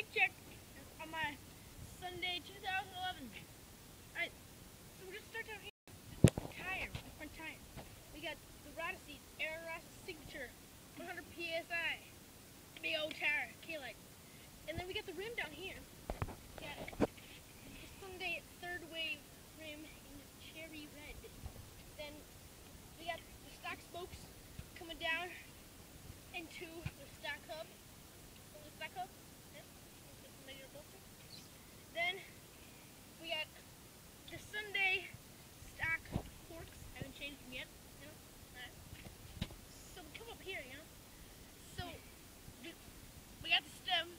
mic check on my Sunday 2011. Alright, so we're gonna start down here. Tire, the front tire. We got the Rada seat, Air Rada signature, 100 PSI, big old tire, K-light. And then we got the rim down here. Got the Sunday third wave rim in cherry red. Then we got the stock spokes coming down into the stock hub. Then we got the Sunday stock forks. I haven't changed them yet. You know? Alright. So we come up here, you know. So we got the stem,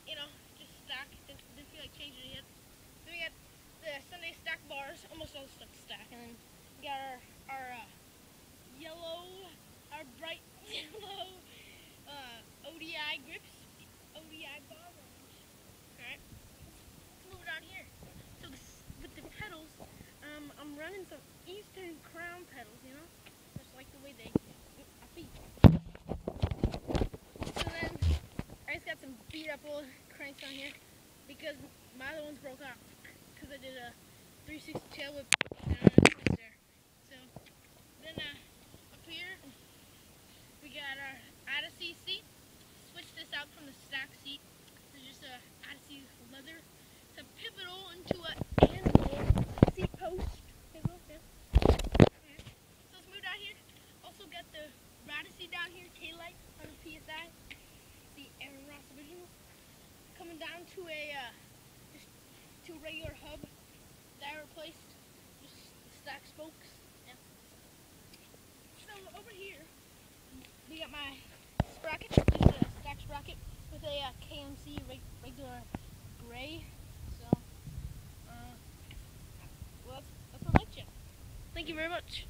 you know, just stock. Didn't feel like changing it yet. Then we got the Sunday stock bars, almost all the stuff stock, and then we got our bright yellow ODI grips, ODI bar orange. Alright, let's move it on here. So with the pedals, I'm running some Eastern Crown pedals, you know, just like the way they my feet. So then I just got some beat up old cranks on here because my other ones broke off because I did a 360 tail whip there. So then up here we got our Odyssey seat. Switched this out from the stock seat. It's just a Odyssey leather. It's a pivotal into a anvil seat post. Pivotal, yeah. Okay. So let's move down here. Also got the Odyssey down here, K-light on the PSI. The Aaron Ross original. Coming down to a just to a regular hub that I replaced. Just the stock spokes. Yeah. So over here we got my sprocket, just a stock sprocket with a KMC regular gray. So, well, that's my mic check. Thank you very much.